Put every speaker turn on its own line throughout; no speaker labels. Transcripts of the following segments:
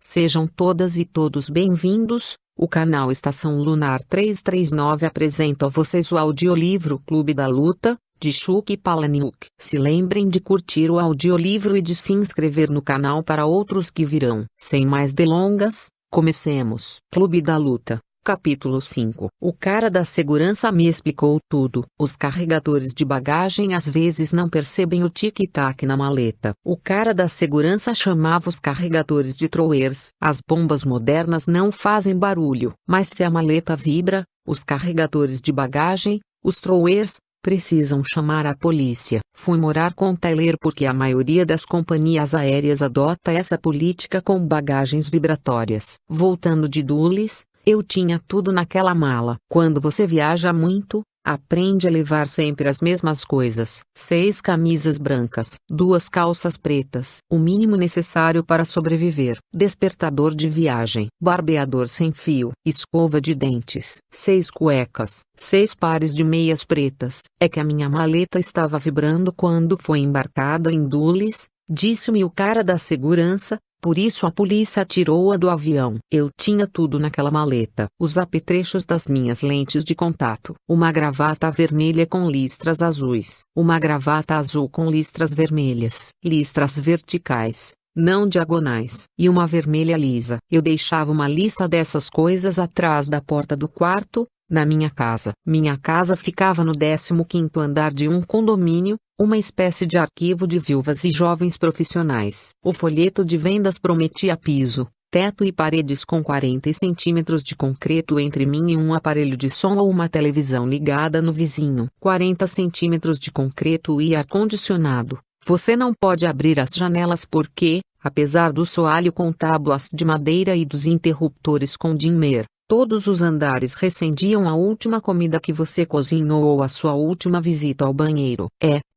Sejam todas e todos bem-vindos. O canal Estação Lunar 339 apresenta a vocês o audiolivro Clube da Luta, de Chuck Palahniuk. Se lembrem de curtir o audiolivro e de se inscrever no canal para outros que virão. Sem mais delongas, comecemos. Clube da Luta. Capítulo 5. O cara da segurança me explicou tudo. Os carregadores de bagagem às vezes não percebem o tic-tac na maleta. O cara da segurança chamava os carregadores de throwers. As bombas modernas não fazem barulho, mas se a maleta vibra, os carregadores de bagagem, os throwers, precisam chamar a polícia. Fui morar com Tyler porque a maioria das companhias aéreas adota essa política com bagagens vibratórias. Voltando de Dulles, eu tinha tudo naquela mala. Quando você viaja muito, aprende a levar sempre as mesmas coisas. 6 camisas brancas, 2 calças pretas, o mínimo necessário para sobreviver. Despertador de viagem, barbeador sem fio, escova de dentes, 6 cuecas, 6 pares de meias pretas. É que a minha maleta estava vibrando quando foi embarcada em Dulles, disse-me o cara da segurança. Por isso a polícia tirou-a do avião. Eu tinha tudo naquela maleta. Os apetrechos das minhas lentes de contato. Uma gravata vermelha com listras azuis. Uma gravata azul com listras vermelhas. Listras verticais, não diagonais. E uma vermelha lisa. Eu deixava uma lista dessas coisas atrás da porta do quarto, na minha casa. Minha casa ficava no 15º andar de um condomínio, uma espécie de arquivo de viúvas e jovens profissionais. O folheto de vendas prometia piso, teto e paredes com 40 centímetros de concreto entre mim e um aparelho de som ou uma televisão ligada no vizinho. 40 centímetros de concreto e ar-condicionado. Você não pode abrir as janelas porque, apesar do soalho com tábuas de madeira e dos interruptores com dimmer, todos os andares recendiam a última comida que você cozinhou ou a sua última visita ao banheiro.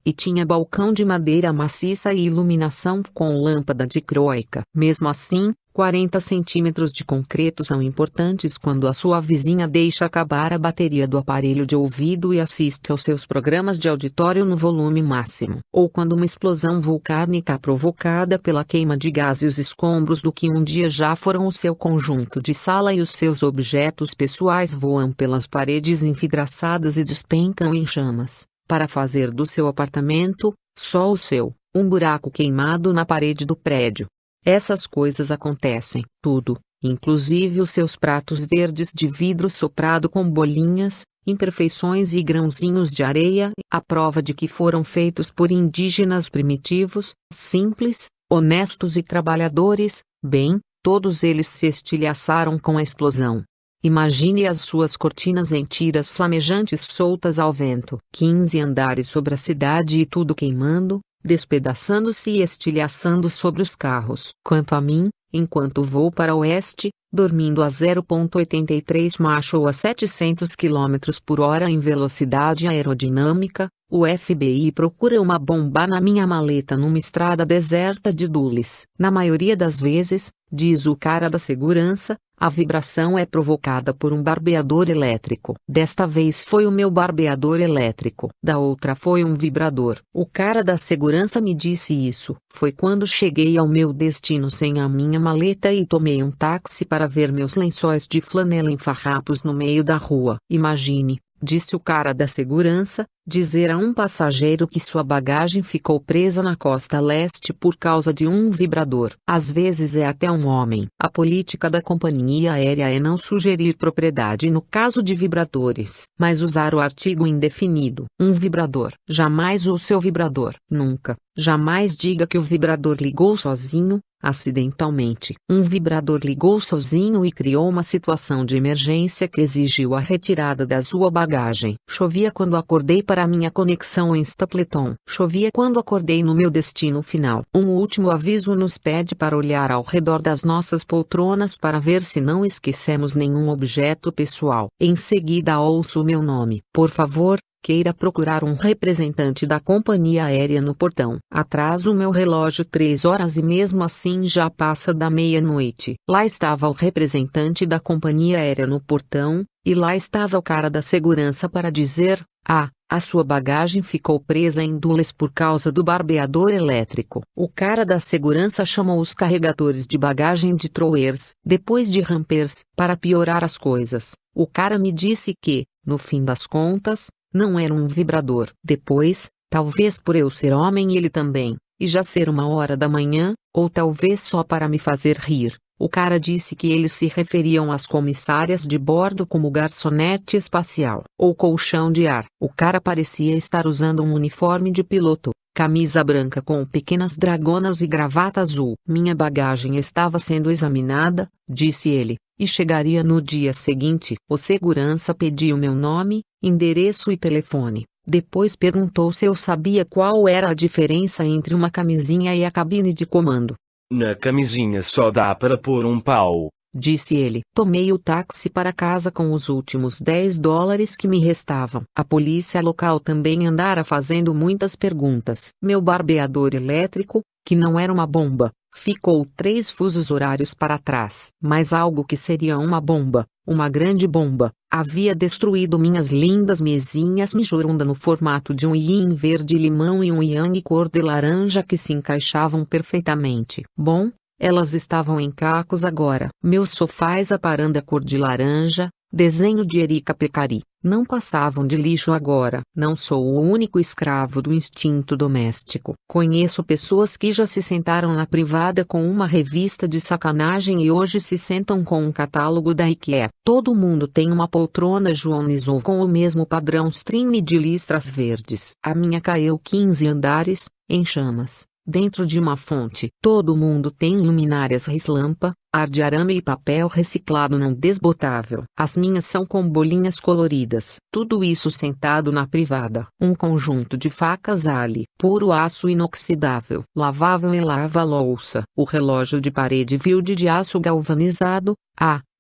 E tinha balcão de madeira maciça e iluminação com lâmpada dicroica. Mesmo assim, 40 centímetros de concreto são importantes quando a sua vizinha deixa acabar a bateria do aparelho de ouvido e assiste aos seus programas de auditório no volume máximo. Ou quando uma explosão vulcânica provocada pela queima de gás e os escombros do que um dia já foram o seu conjunto de sala e os seus objetos pessoais voam pelas paredes envidraçadas e despencam em chamas, para fazer do seu apartamento, só o seu, um buraco queimado na parede do prédio. Essas coisas acontecem, tudo, inclusive os seus pratos verdes de vidro soprado com bolinhas, imperfeições e grãozinhos de areia, a prova de que foram feitos por indígenas primitivos, simples, honestos e trabalhadores. Bem, todos eles se estilhaçaram com a explosão. Imagine as suas cortinas em tiras flamejantes soltas ao vento. 15 andares sobre a cidade e tudo queimando, despedaçando-se e estilhaçando sobre os carros. Quanto a mim, enquanto vou para o oeste, dormindo a 0,83 Mach ou a 700 km por hora em velocidade aerodinâmica, o FBI procura uma bomba na minha maleta numa estrada deserta de Dulles. Na maioria das vezes, diz o cara da segurança, a vibração é provocada por um barbeador elétrico. Desta vez foi o meu barbeador elétrico. Da outra foi um vibrador. O cara da segurança me disse isso. Foi quando cheguei ao meu destino sem a minha maleta e tomei um táxi para ver meus lençóis de flanela em farrapos no meio da rua. Imagine, disse o cara da segurança, dizer a um passageiro que sua bagagem ficou presa na costa leste por causa de um vibrador. Às vezes é até um homem. A política da companhia aérea é não sugerir propriedade no caso de vibradores, mas usar o artigo indefinido. Um vibrador. Jamais o seu vibrador. Nunca. Jamais diga que o vibrador ligou sozinho, acidentalmente. Um vibrador ligou sozinho e criou uma situação de emergência que exigiu a retirada da sua bagagem. Chovia quando acordei para minha conexão em Stapleton. Chovia quando acordei no meu destino final. Um último aviso nos pede para olhar ao redor das nossas poltronas para ver se não esquecemos nenhum objeto pessoal. Em seguida ouço o meu nome. Por favor, queira procurar um representante da companhia aérea no portão. Atraso o meu relógio 3 horas e mesmo assim já passa da meia-noite. Lá estava o representante da companhia aérea no portão, e lá estava o cara da segurança para dizer: "Ah, a sua bagagem ficou presa em Dulles por causa do barbeador elétrico." O cara da segurança chamou os carregadores de bagagem de throwers, depois de rampers. Para piorar as coisas, o cara me disse que, no fim das contas, não era um vibrador. Depois, talvez por eu ser homem ele também, e já ser 1 hora da manhã, ou talvez só para me fazer rir, o cara disse que eles se referiam às comissárias de bordo como garçonete espacial ou colchão de ar. O cara parecia estar usando um uniforme de piloto, camisa branca com pequenas dragonas e gravata azul. "Minha bagagem estava sendo examinada", disse ele, "e chegaria no dia seguinte." O segurança pediu meu nome, endereço e telefone. Depois perguntou se eu sabia qual era a diferença entre uma camisinha e a cabine de comando.
"Na camisinha só dá para pôr um pau",
disse ele. Tomei o táxi para casa com os últimos $10 que me restavam. A polícia local também andara fazendo muitas perguntas. Meu barbeador elétrico, que não era uma bomba, ficou 3 fusos horários para trás. Mas algo que seria uma bomba, uma grande bomba, havia destruído minhas lindas mesinhas Njorunda no formato de um yin verde-limão e um yang cor de laranja que se encaixavam perfeitamente. Bom, elas estavam em cacos agora. Meus sofás a paranda cor de laranja, desenho de Erika Pecari, não passavam de lixo agora. Não sou o único escravo do instinto doméstico. Conheço pessoas que já se sentaram na privada com uma revista de sacanagem e hoje se sentam com um catálogo da IKEA. Todo mundo tem uma poltrona Joanisou com o mesmo padrão string de listras verdes. A minha caiu 15 andares, em chamas, dentro de uma fonte. Todo mundo tem luminárias rislampa, ar de arame e papel reciclado não desbotável. As minhas são com bolinhas coloridas. Tudo isso sentado na privada. Um conjunto de facas Ali, puro aço inoxidável, lavável e lava-louça. O relógio de parede Wilde de aço galvanizado.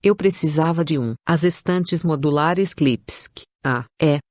Eu precisava de um. As estantes modulares Klipsk.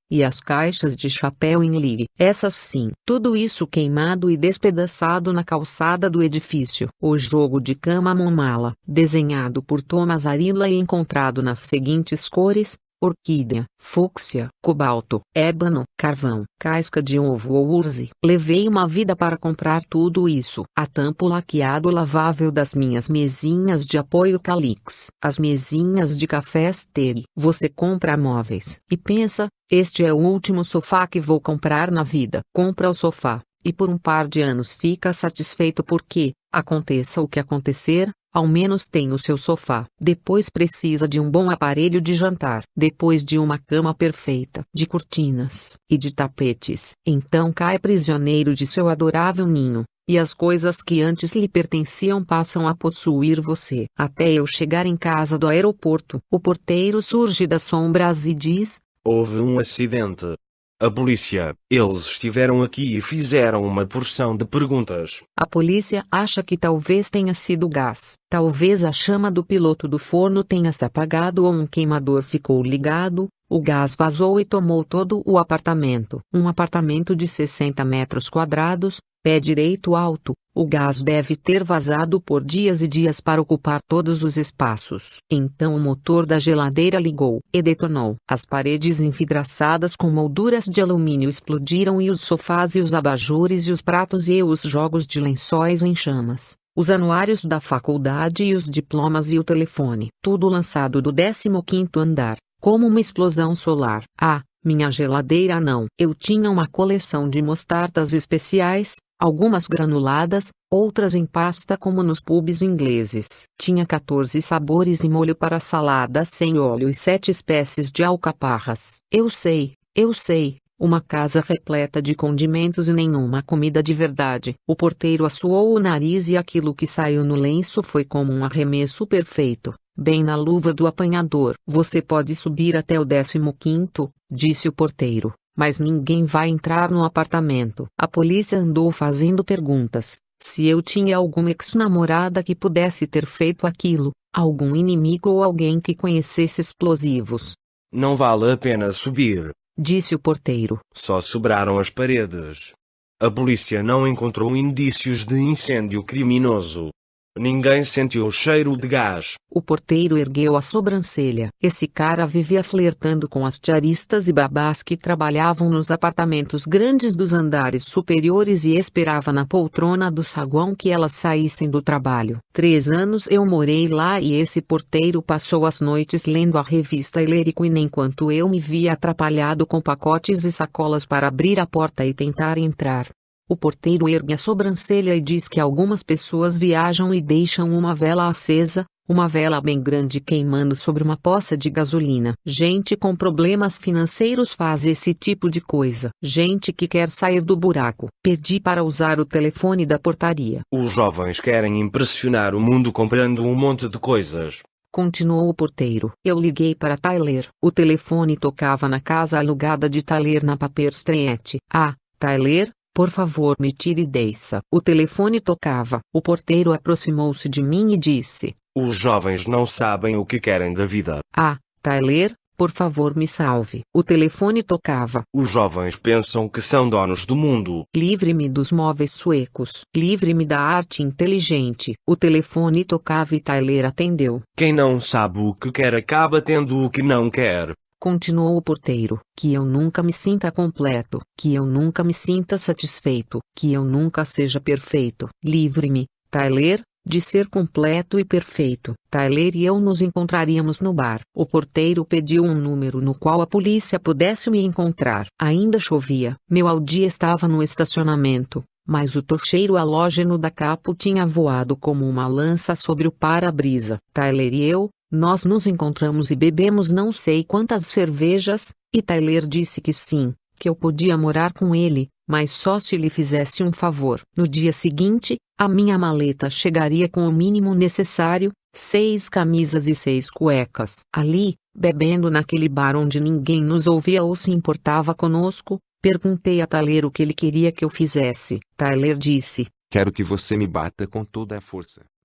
E as caixas de chapéu em Live. Essas sim. Tudo isso queimado e despedaçado na calçada do edifício. O jogo de cama Momala, desenhado por Thomas Arila e encontrado nas seguintes cores: orquídea, fúcsia, cobalto, ébano, carvão, casca de ovo ou urze. Levei uma vida para comprar tudo isso. A tampo laqueado lavável das minhas mesinhas de apoio Calix. As mesinhas de café Steri. Você compra móveis e pensa: este é o último sofá que vou comprar na vida. Compra o sofá, e por um par de anos fica satisfeito porque, aconteça o que acontecer, ao menos tem o seu sofá. Depois precisa de um bom aparelho de jantar. Depois de uma cama perfeita, de cortinas e de tapetes. Então cai prisioneiro de seu adorável ninho, e as coisas que antes lhe pertenciam passam a possuir você. Até eu chegar em casa do aeroporto, o porteiro surge das sombras e diz:
"Houve um acidente. A polícia, eles estiveram aqui e fizeram uma porção de perguntas."
A polícia acha que talvez tenha sido gás. Talvez a chama do piloto do forno tenha se apagado ou um queimador ficou ligado. O gás vazou e tomou todo o apartamento. Um apartamento de 60 metros quadrados, pé direito alto. O gás deve ter vazado por dias e dias para ocupar todos os espaços. Então o motor da geladeira ligou e detonou. As paredes envidraçadas com molduras de alumínio explodiram e os sofás e os abajures e os pratos e os jogos de lençóis em chamas. Os anuários da faculdade e os diplomas e o telefone. Tudo lançado do 15º andar. Como uma explosão solar. Minha geladeira não. Eu tinha uma coleção de mostardas especiais, algumas granuladas, outras em pasta como nos pubs ingleses. Tinha 14 sabores e molho para salada sem óleo e 7 espécies de alcaparras. Eu sei. Uma casa repleta de condimentos e nenhuma comida de verdade. O porteiro assoou o nariz e aquilo que saiu no lenço foi como um arremesso perfeito, bem na luva do apanhador. "Você pode subir até o 15º, disse o porteiro, "mas ninguém vai entrar no apartamento." A polícia andou fazendo perguntas. Se eu tinha alguma ex-namorada que pudesse ter feito aquilo, algum inimigo ou alguém que conhecesse explosivos.
"Não vale a pena subir",
disse o porteiro.
"Só sobraram as paredes. A polícia não encontrou indícios de incêndio criminoso." Ninguém sentiu o cheiro de gás.
O porteiro ergueu a sobrancelha. Esse cara vivia flertando com as diaristas e babás que trabalhavam nos apartamentos grandes dos andares superiores e esperava na poltrona do saguão que elas saíssem do trabalho. 3 anos eu morei lá e esse porteiro passou as noites lendo a revista Eleriquina enquanto eu me via atrapalhado com pacotes e sacolas para abrir a porta e tentar entrar. O porteiro ergue a sobrancelha e diz que algumas pessoas viajam e deixam uma vela acesa, uma vela bem grande queimando sobre uma poça de gasolina. Gente com problemas financeiros faz esse tipo de coisa. Gente que quer sair do buraco. Pedi para usar o telefone da portaria.
Os jovens querem impressionar o mundo comprando um monte de coisas.
Continuou o porteiro. Eu liguei para Tyler. O telefone tocava na casa alugada de Tyler na Paper Street. Ah, Tyler? Por favor, me tire dessa. O telefone tocava. O porteiro aproximou-se de mim e disse:
Os jovens não sabem o que querem da vida.
Ah, Tyler, por favor, me salve. O telefone tocava.
Os jovens pensam que são donos do mundo.
Livre-me dos móveis suecos. Livre-me da arte inteligente. O telefone tocava e Tyler atendeu.
Quem não sabe o que quer acaba tendo o que não quer.
Continuou o porteiro, que eu nunca me sinta completo, que eu nunca me sinta satisfeito, que eu nunca seja perfeito. Livre-me, Tyler, de ser completo e perfeito. Tyler e eu nos encontraríamos no bar. O porteiro pediu um número no qual a polícia pudesse me encontrar. Ainda chovia. Meu Audi estava no estacionamento, mas o tocheiro halógeno da capo tinha voado como uma lança sobre o para-brisa. Tyler e eu, nós nos encontramos e bebemos não sei quantas cervejas, e Tyler disse que sim, que eu podia morar com ele, mas só se lhe fizesse um favor. No dia seguinte, a minha maleta chegaria com o mínimo necessário, 6 camisas e 6 cuecas. Ali, bebendo naquele bar onde ninguém nos ouvia ou se importava conosco, perguntei a Tyler o que ele queria que eu fizesse. Tyler disse:
Quero que você me bata com toda a força.